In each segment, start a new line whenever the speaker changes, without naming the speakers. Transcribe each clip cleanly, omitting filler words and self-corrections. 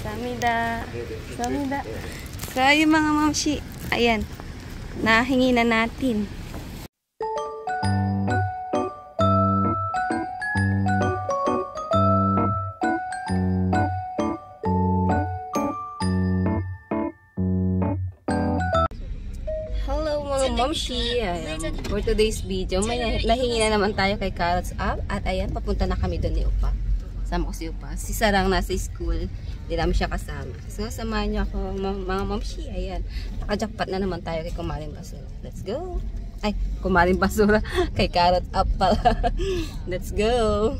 Samida. Samida. So, yung mga mamshi, ayan, nahingi na natin. Hello mga mamshi. For today's video, may nahingi na naman tayo kay Carrots Up. At ayan, papunta na kami doon ni Upa. Sama ko si Upa. Si Sarang nasa school. Hindi namin siya kasama. So, samahan niyo ako mga mamshi. Ayan. Nakajakpat na naman tayo kay Kumaring Basura. Let's go. Ay, Kumaring Basura. Kay Carrots Up pala. Let's go.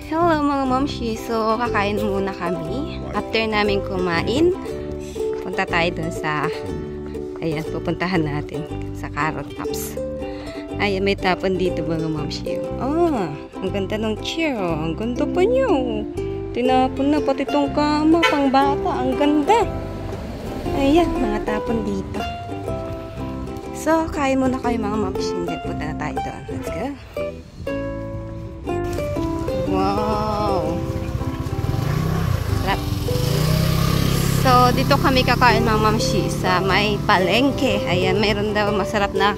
Hello mga mamshi. So, kakain muna kami. After namin kumain, punta tayo dun sa, ayan, pupuntahan natin sa Carrot Tops. Ayan, may tapon dito mga mamshi. Oh, ang ganda ng chair. Ang ganda pa niyo. Tinapon na pati tong kama, pang bata. Ang ganda. Ayan, mga tapon dito. So, kain muna kayo mga mamshi. Then, punta na tayo doon. Let's go. Wow! Sarap. So, dito kami kakain mga mamshi sa may palengke. Ayan, mayroon daw masarap na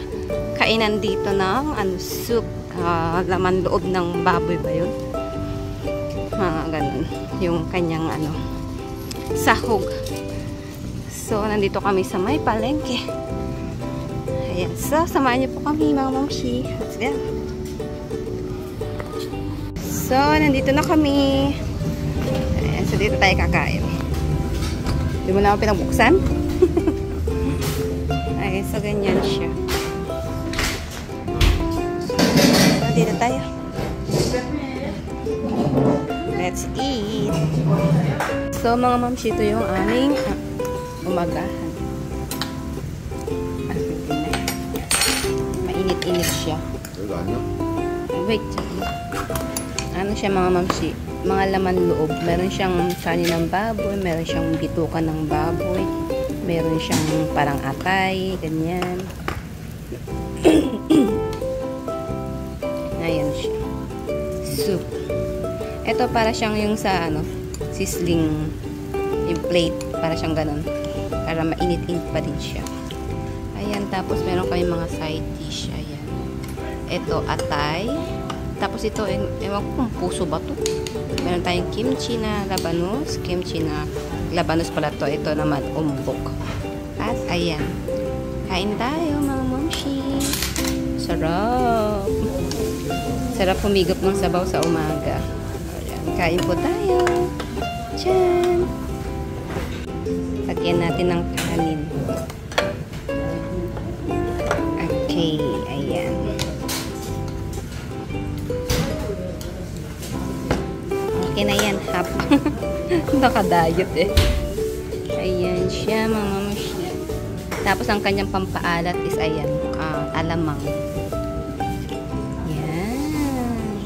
kainan dito ng soup. Laman loob ng baboy ba yun? Mga ganun. Yung kanyang sahog. So, nandito kami sa may palengke. Ayan. So, samahan niyo po kami mga mamshi. Let's go. So, nandito na kami. Ayan, so dito tayo kakain. Hindi mo na ako pinabuksan. Ay, so ganyan siya. So, dito tayo. Let's eat. So, mga mamshi, ito yung aming umagahan. Mainit-init siya. Wait, ano siya mga mamshi, mga laman loob. Meron siyang sani ng baboy, meron siyang bitukan ng baboy, meron siyang parang atay, ganyan. Ayan siya. Soup. Ito para siyang yung sa sizzling yung plate, para siyang ganun. Para mainit-init pa din siya. Ayan, tapos meron kami mga side dish. Ayan. Ito, atay. Tapos ito, ewan ko kung puso ba to. Meron tayong kimchi na labanos. Kimchi na labanos pala to. Ito naman, umbok. At ayan. Kain tayo, mga mamshi. Sarap. Sarap humigop ng sabaw sa umaga. Ayan. Kain po tayo. Tjan! Lagyan natin ng kanin. Okay, ayan. Okay na yan, hap. Naka-diet eh. Ayan siya, mga mamshi. Tapos ang kanyang pampaalat is ayan, alamang. Yan.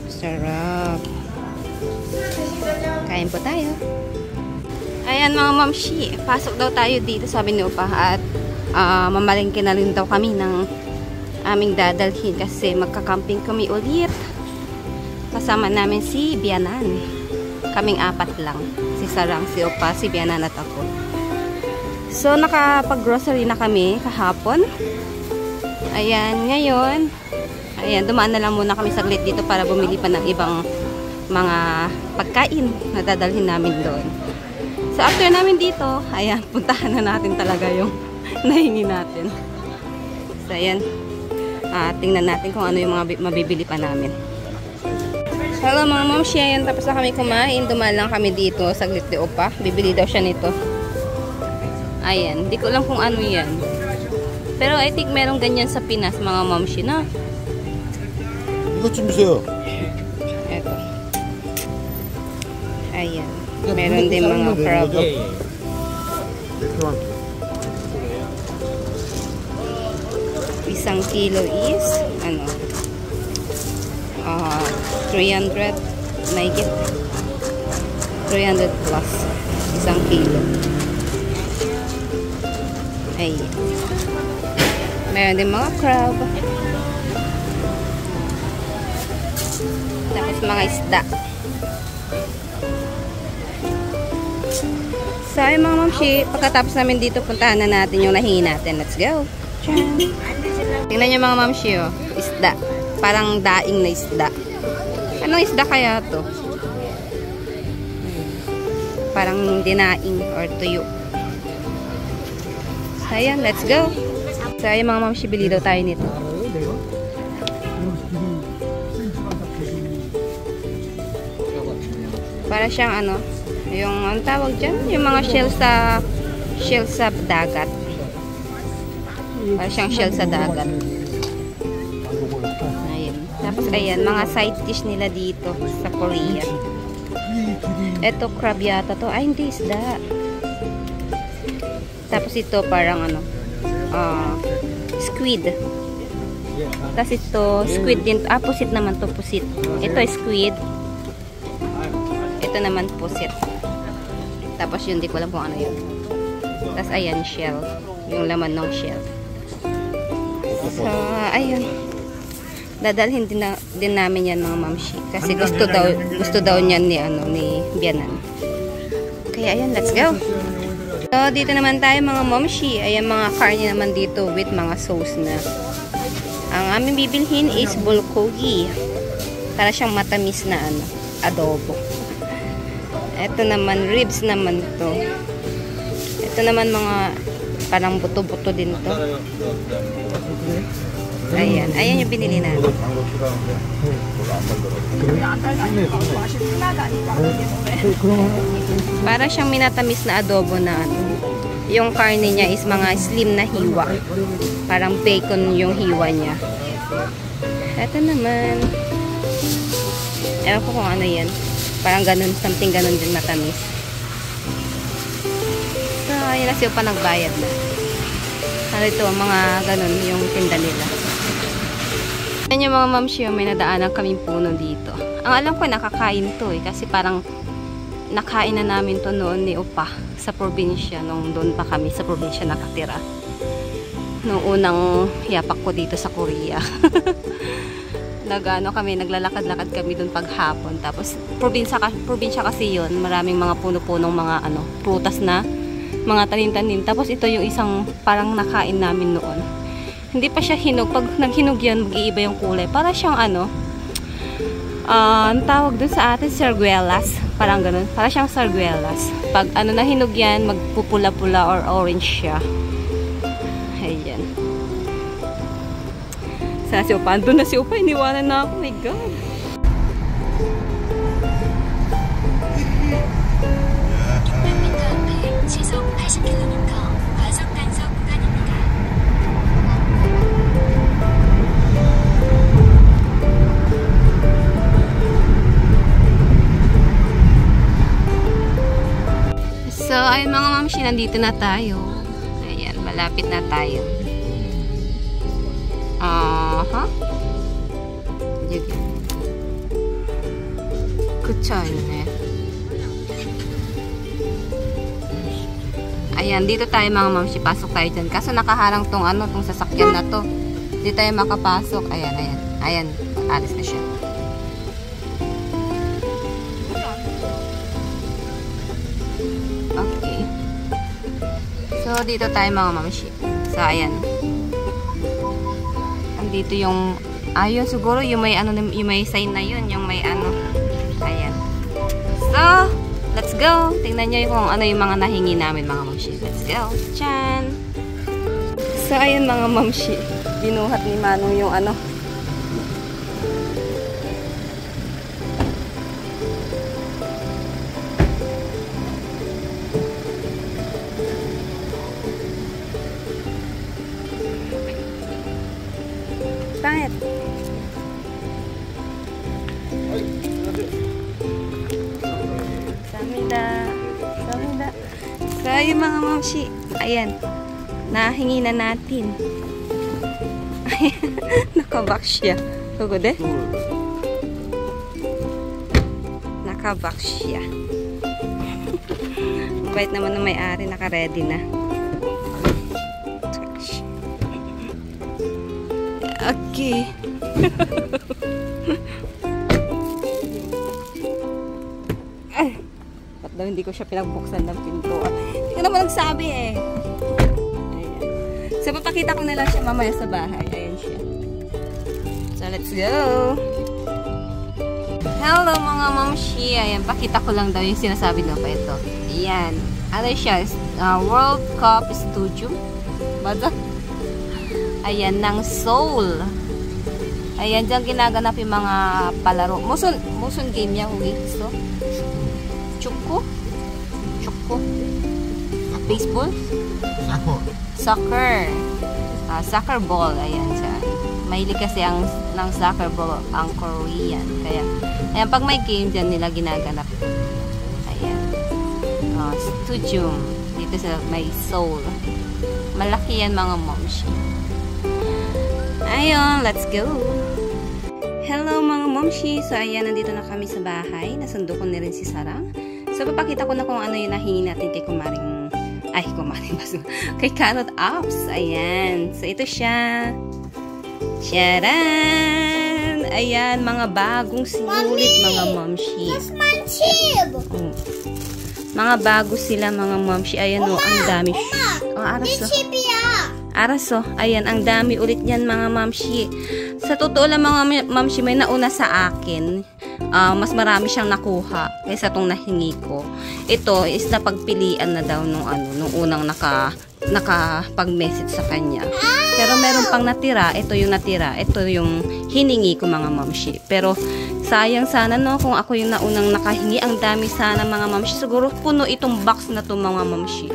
Sarap. Kain po tayo. Ayan mga mamshi, pasok daw tayo dito, sabi ni Upa. At mamalengke na rin daw kami ng aming dadalhin kasi magkakamping kami ulit. Kasama namin si Bianan. Kaming apat lang. Si Sarang, si Upa, si Bianan at ako. So, nakapag-grocery na kami kahapon. Ayan, ngayon. Ayan, dumaan na lang muna kami saglit dito para bumili pa ng ibang mga pagkain na dadalhin namin doon. So, after namin dito, ayan, puntahan na natin talaga yung nahingi natin. So, ayan. Tingnan natin kung ano yung mga mabibili pa namin. Hello mga mamshi, ayan, tapos na kami kumain. Dumaan lang kami dito, saglit di Upa. Bibili daw siya nito. Ayan, hindi ko lang kung ano yan. Pero I think merong ganyan sa Pinas, mga mamshi, na.
이것 좀 주세요.
Eto. Ayan. Meron din mga crab. Isang kilo is, 300. Mahigit. 300 plus. Isang kilo. Ayan. Meron din mga crab. Tapos mga isda. So, ay mga mamshi, pagkatapos namin dito, puntahan na natin yung nahingi natin. Let's go! Tingnan nyo mga mamshi, oh. Isda. Parang daing na isda. Anong isda kaya to? Parang dinaing or tuyo. So, ayan, let's go! So, ayan mga mamshi, bili daw tayo nito. Para siyang ano, yung ang tawag dyan, yung mga shell sa dagat. Para siyang shell sa dagat. Ayan. Tapos ayan, mga side dish nila dito sa Korea. Ito crab yata to. Ay, hindi isda. Tapos ito parang ano, squid. Tapos ito, squid din. Pusit naman to, pusit. Ito squid. Ito naman pusit. Tapos yun, di ko alam kung ano yun. Tapos ayan, shell. Yung laman ng shell. So, ayun. Dadalhin din namin yan mga mamshi. Kasi gusto daw niyan ni Bianan. Kaya ayan, let's go. So, dito naman tayo mga mamshi. Ayan, mga karne naman dito with mga sauce na. Ang aming bibilhin is bulgogi. Para siyang matamis na adobo. Ito naman, ribs naman to. Ito naman mga parang buto-buto din to. Ayan. Ayan yung binili natin. Para siyang minatamis na adobo na ano. Yung karne niya is mga slim na hiwa. Parang bacon yung hiwa niya. Ito naman. Ewan ko kung ano yan. Parang ganun, something ganun din matamis. So, ayun na siya pa nagbayad na. Ano ito, mga ganun yung tinda nila. Ayan yung mga mamshi, may nadaanan kaming puno dito. Ang alam ko, nakakain to eh. Kasi parang nakain na namin to noon ni Opa sa probinsya. Nung doon pa kami sa probinsya nakatira. Nung unang yapak ko dito sa Korea. Naglalakad-lakad kami doon paghapon. Tapos probinsya kasi 'yon, maraming mga puno-punong mga prutas na mga tanim-tanim. Tapos ito yung isang parang nakain namin noon. Hindi pa siya hinog. Pag naghinog yan, mag-iiba yung kulay. Para siyang ang tawag doon sa atin, sarguelas. Parang ganun. Para siyang sarguelas. Pag nahinog yan, magpupula-pula or orange siya. Ayan. Si Opa. Andun na si Opa. Iniwanan na ako. My God. 시속 80km 과속 단속 구간입니다. So, ayun mga mamshi, nandito na tayo. Ayan, malapit na tayo. 여기 그쳐있네. Ayan, dito tayo mga mamshi, pasok tayo dyan. Kaso nakaharang tong tong sasakyan na to. Hindi tayo makapasok. Ayan, ayan. Ayan, alis na siya. Okay. So, dito tayo mga mamshi. So, ayan. Andito yung ayun, siguro yung may yung may sign na yun, yung may ayan. So, let's go. Tingnan nyo kung ano yung mga nahingi namin mga mamshi. Let's go. Chan! So, ayun mga mamshi. Binuhat ni Manong yung Pangit. Samida. So, ayun mga mamshi. Ayan. Nahingi na natin. Ayan. Nakabox siya. Kagode? Naka-box siya. Mabait naman ng may-ari, naka-ready na. Okay. Ay, ba't daw hindi ko siya pinagbuksan ng pintuan? Hindi ko naman nagsabi eh. Ayan. So, papakita ko na lang siya mamaya sa bahay. Ayan siya. So, let's go! Hello mga mamshi! Ayan, pakita ko lang daw yung sinasabi daw pa ito. Ayan. Ano siya? World Cup Studio. Bada? Ayan, ng Seoul. Ayan, dyan ginaganap yung mga palaro. Muson game yan, so. Chukko? Baseball? Soccer. Soccer ball. Ayan, siya. Mahilig kasi ng soccer ball ang Korean. Kaya, ayan, pag may game dyan nila ginaganap. Ayan. Studio. Dito sa may Seoul. Malaki yan mga momshi. Ayun, let's go! Hello mga momshi! So ayan, nandito na kami sa bahay. Nasundo ko na rin si Sarang. So papakita ko na kung ano yung nahingi natin kay kay Carrot Ops. Ayan. So ito siya. Charan! Ayan, mga bagong sinulit mga momshi. Mga bago sila mga momshi. Ayan o, ang dami. Araso. Ayan, ang dami ulit yan mga mamshi. Sa totoo lang mga mamshi, may nauna sa akin. Mas marami siyang nakuha kaysa itong nahingi ko. Ito is napagpilian na daw nung unang nakapag-message sa kanya. Pero meron pang natira. Ito yung natira. Ito yung hiningi ko mga mamshi. Pero sayang sana no kung ako yung naunang nakahingi. Ang dami sana mga mamshi. Siguro puno itong box na to mga mamshi.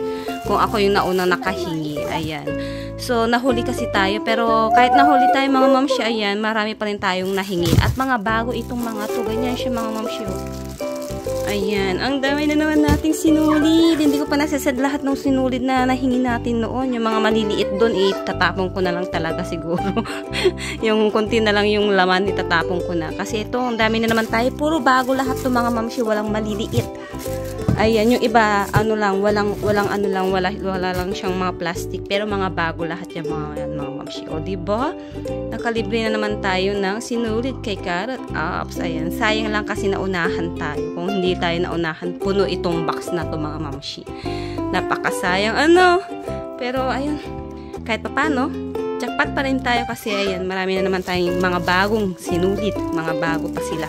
Kung ako yung naunang nakahingi. Ayan. So, nahuli kasi tayo. Pero, kahit nahuli tayo mga mamshi, ayan, marami pa rin tayong nahingi. At mga bago itong mga to. Ganyan siya mga mamshi. Ayan. Ang dami na naman nating sinulid. Hindi ko pa nasasad lahat ng sinulid na nahingi natin noon. Yung mga maliliit doon, itatapon ko na lang talaga siguro. Yung konti na lang yung laman, itatapon ko na. Kasi ito, ang dami na naman tayo. Puro bago lahat to mga mamshi. Walang maliliit. Ayan, yung iba, wala lang siyang mga plastic, pero mga bago lahat yung mga mamshi. O, diba? Nakalibre na naman tayo ng sinulit kay Carrot Ops. Ayan, sayang lang kasi naunahan tayo. Kung hindi tayo naunahan, puno itong box na to mga mamshi. Napakasayang, Pero, ayun, kahit pa paano, jackpot pa rin tayo kasi, ayan, marami na naman tayong mga bagong sinulit. Mga bago pa sila.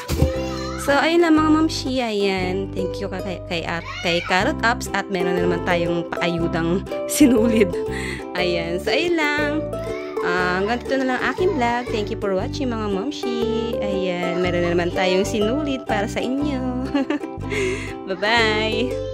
So, ayun lang mga mamshi, ayan. Thank you kay Carrot Ops at meron na naman tayong paayudang sinulid. Ayan. So, ayun lang. Hanggang dito na lang aking vlog. Thank you for watching mga mamshi. Ayan. Meron na naman tayong sinulid para sa inyo. Bye-bye!